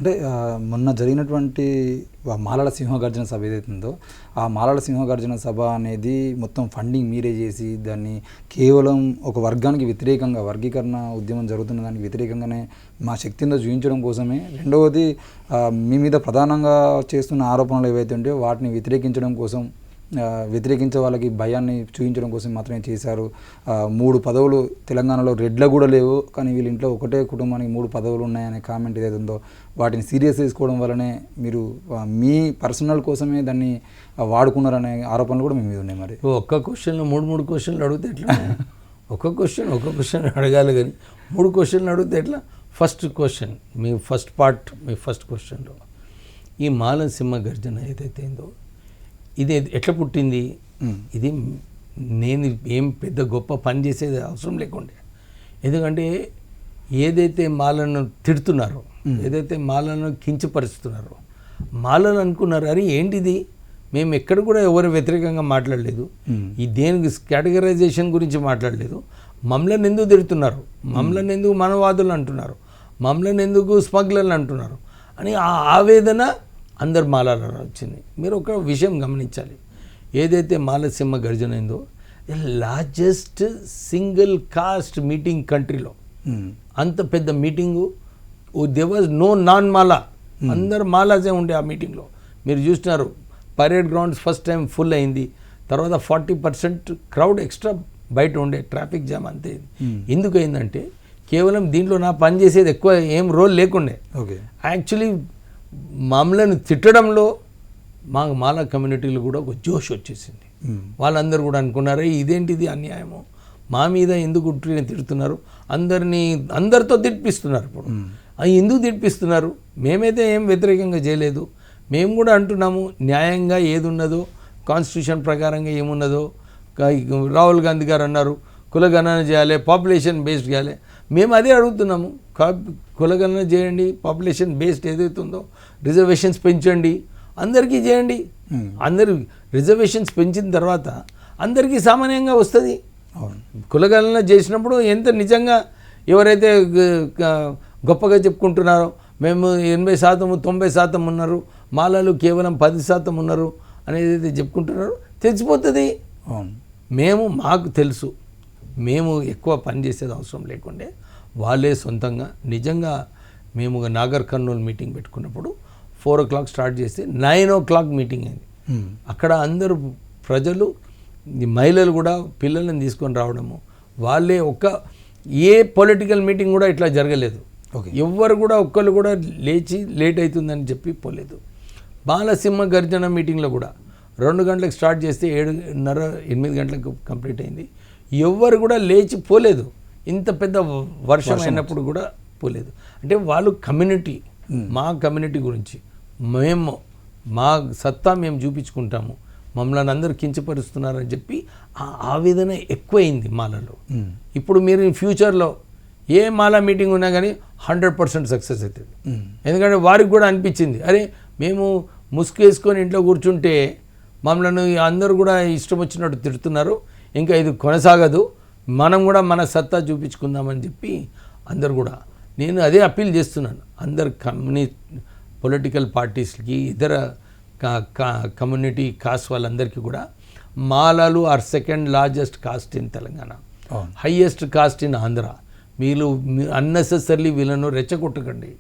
అంటే మొన్న జరిగినటువంటి మాలల సింహగర్జన సభ ఏదైతుందో ఆ మాలల సింహగర్జన సభ అనేది మొత్తం ఫండింగ్ మీరే చేసి దాన్ని కేవలం ఒక వర్గానికి వ్యతిరేకంగా వర్గీకరణ ఉద్యమం జరుగుతున్న దానికి వ్యతిరేకంగానే మా శక్తిని చూపించడం కోసమే. రెండవది మీ మీద ప్రధానంగా చేస్తున్న ఆరోపణలు ఏవైతే ఉంటాయో వాటిని వ్యతిరేకించడం కోసం, వ్యతిరేకించే వాళ్ళకి భయాన్ని చూపించడం కోసం మాత్రమే చేశారు. 3 పదవులు తెలంగాణలో రెడ్ల కూడా లేవు, కానీ వీళ్ళ ఇంట్లో ఒకటే కుటుంబానికి 3 పదవులు ఉన్నాయనే కామెంట్ ఏదైతే ఉందో వాటిని సీరియస్ తీసుకోవడం వల్లనే మీరు మీ పర్సనల్ కోసమే దాన్ని వాడుకున్నారనే ఆరోపణలు కూడా మీ మీద ఉన్నాయి. మరి ఒక్క క్వశ్చన్లో 3 క్వశ్చన్లు అడిగితే ఎట్లా? ఒక క్వశ్చన్ అడగాలి, కానీ 3 క్వశ్చన్లు అడిగితే ఎట్లా? ఫస్ట్ క్వశ్చన్, మీ ఫస్ట్ క్వశ్చన్లో ఈ మాల సింహ గర్జన ఏదైతే అయిందో ఇది ఎట్లా పుట్టింది? ఇది నేను ఏం పెద్ద గొప్ప పని చేసేది అవసరం లేకుండే. ఎందుకంటే ఏదైతే మాలను తిడుతున్నారో, ఏదైతే మాలను కించపరుస్తున్నారో, మాలను అనుకున్నారు అరే ఏంటిది, మేము ఎక్కడ కూడా ఎవరు వ్యతిరేకంగా మాట్లాడలేదు, ఈ దేనికి కేటగరైజేషన్ గురించి మాట్లాడలేదు, మమ్మల్ని ఎందుకు తిడుతున్నారు, మమ్మల్ని ఎందుకు మనవాదులు అంటున్నారు, మమ్మల్ని ఎందుకు స్మగ్లర్లు అంటున్నారు అని ఆ ఆవేదన అందరు మాలలో వచ్చింది. మీరు ఒక విషయం గమనించాలి, ఏదైతే మాలసింహ గర్జన అయిందో లార్జెస్ట్ సింగిల్ కాస్ట్ మీటింగ్ కంట్రీలో, అంత పెద్ద meeting, they was no non Mala, అందరు మాలాజే ఉండే ఆ మీటింగ్లో. మీరు చూసినారు parade grounds first time full అయింది, తర్వాత 40% క్రౌడ్ ఎక్స్ట్రా బయట ఉండే, ట్రాఫిక్ జామ్ అంతే. ఎందుకు అయిందంటే కేవలం దీంట్లో నా పని చేసేది ఎక్కువ ఏం రోల్ లేకుండే. యాక్చువల్లీ మమ్మల్ని తిట్టడంలో మాల కమ్యూనిటీలో కూడా ఒక జోష్ వచ్చేసింది. వాళ్ళందరూ కూడా అనుకున్నారు ఇదేంటిది అన్యాయము, మా మీద ఎందుకు తిడుతున్నారు, అందరితో తిట్టిపిస్తున్నారు. ఇప్పుడు ఎందుకు తిట్టిపిస్తున్నారు? మేమైతే ఏం వ్యతిరేకంగా చేయలేదు, మేము కూడా అంటున్నాము న్యాయంగా ఏది ఉన్నదో, కాన్స్టిట్యూషన్ ప్రకారంగా ఏమున్నదో. రాహుల్ గాంధీ గారు అన్నారు కులగణన చేయాలి, పాపులేషన్ బేస్డ్ చేయాలి, మేము అదే అడుగుతున్నాము. కులగణన చేయండి, పాపులేషన్ బేస్డ్ ఏదైతే ఉందో రిజర్వేషన్స్ పెంచండి, అందరికీ చేయండి. అందరు రిజర్వేషన్స్ పెంచిన తర్వాత అందరికీ సామాన్యంగా వస్తుంది. కులగణన చేసినప్పుడు ఎంత నిజంగా ఎవరైతే గొప్పగా చెప్పుకుంటున్నారో మేము 80%, 90% ఉన్నారు, మాలలు కేవలం 10% ఉన్నారు అనేది చెప్పుకుంటున్నారు, తెలిసిపోతుంది. మాకు తెలుసు, మేము ఎక్కువ పని చేసేది అవసరం లేకుండే వాళ్ళే సొంతంగా నిజంగా. మేము నాగర్ కర్నూలు మీటింగ్ పెట్టుకున్నప్పుడు 4 o'clock స్టార్ట్ చేస్తే 9 o'clock మీటింగ్ అయింది. అక్కడ అందరూ ప్రజలు, మహిళలు కూడా పిల్లలను తీసుకొని రావడము, వాళ్ళే ఏ పొలిటికల్ మీటింగ్ కూడా ఇట్లా జరగలేదు. ఎవ్వరు కూడా ఒక్కళ్ళు కూడా లేచి లేట్ అవుతుందని చెప్పి పోలేదు. బాలసింహ గర్జన మీటింగ్లో కూడా 2 గంటలకు స్టార్ట్ చేస్తే 7:30, 8 గంటలకు కంప్లీట్ అయింది. ఎవ్వరు కూడా లేచి పోలేదు, ఇంత పెద్ద వర్షం అయినప్పుడు కూడా పోలేదు. అంటే వాళ్ళు కమ్యూనిటీ, మా కమ్యూనిటీ గురించి మా సత్తా మేము చూపించుకుంటాము, మమ్మల్ని అందరూ కించపరుస్తున్నారని చెప్పి ఆ ఆవేదన ఎక్కువైంది మాలలో. ఇప్పుడు మీరు ఫ్యూచర్లో ఏ మాలా మీటింగ్ ఉన్నా కానీ 100% సక్సెస్ అవుతుంది. ఎందుకంటే వారికి కూడా అనిపించింది అరే మేము ముసుగేసుకొని ఇంట్లో కూర్చుంటే మమ్మల్ని అందరూ కూడా ఇష్టం వచ్చినట్టు తిడుతున్నారు, ఇంకా ఇది కొనసాగదు, మనం కూడా మన సత్తా చూపించుకుందామని చెప్పి అందరు కూడా. నేను అదే అప్పీల్ చేస్తున్నాను అందరు పొలిటికల్ పార్టీస్కి, ఇతర కమ్యూనిటీ కాస్ట్ వాళ్ళందరికీ కూడా. మాలలు are second largest caste in Telangana, highest caste in Andhra. వీళ్ళు అన్నెసెసరీ వీళ్ళను రెచ్చగొట్టకండి,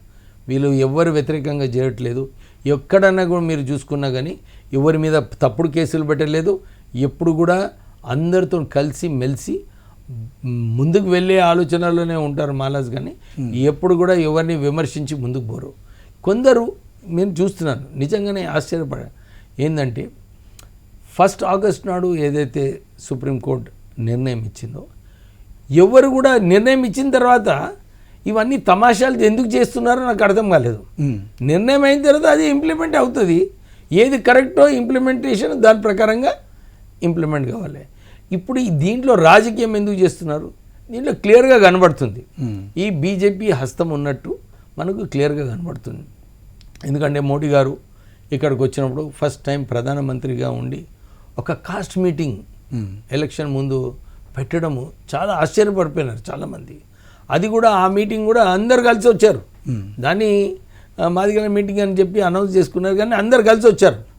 వీళ్ళు ఎవరు వ్యతిరేకంగా చేయట్లేదు. ఎక్కడన్నా కూడా మీరు చూసుకున్నా కానీ ఎవరి మీద తప్పుడు కేసులు పెట్టలేదు, ఎప్పుడు కూడా అందరితో కలిసి మెలిసి ముందుకు వెళ్ళే ఆలోచనలోనే ఉంటారు మాలాస్. కానీ ఎప్పుడు కూడా ఎవరిని విమర్శించి ముందుకు పోరు. కొందరు నేను చూస్తున్నాను నిజంగానే ఆశ్చర్యపడ ఏంటంటే 1st August నాడు ఏదైతే సుప్రీంకోర్టు నిర్ణయం ఇచ్చిందో, ఎవరు కూడా నిర్ణయం ఇచ్చిన తర్వాత ఇవన్నీ తమాషాలు ఎందుకు చేస్తున్నారో నాకు అర్థం కాలేదు. నిర్ణయం అయిన తర్వాత అది ఇంప్లిమెంట్ అవుతుంది, ఏది కరెక్టో ఇంప్లిమెంటేషన్ దాని ప్రకారంగా ఇంప్లిమెంట్ కావాలి. ఇప్పుడు దీంట్లో రాజకీయం ఎందుకు చేస్తున్నారు? దీంట్లో క్లియర్గా కనబడుతుంది ఈ బీజేపీ హస్తం ఉన్నట్టు మనకు క్లియర్గా కనబడుతుంది. ఎందుకంటే మోడీ గారు ఇక్కడికి వచ్చినప్పుడు ఫస్ట్ టైం ప్రధానమంత్రిగా ఉండి ఒక కాస్ట్ మీటింగ్ ఎలక్షన్ ముందు పెట్టడము చాలా ఆశ్చర్యపడిపోయినారు చాలామంది. అది కూడా ఆ మీటింగ్ కూడా అందరు కలిసి వచ్చారు. దాన్ని మాదిగల మీటింగ్ అని చెప్పి అనౌన్స్ చేసుకున్నారు, కానీ అందరు కలిసి వచ్చారు.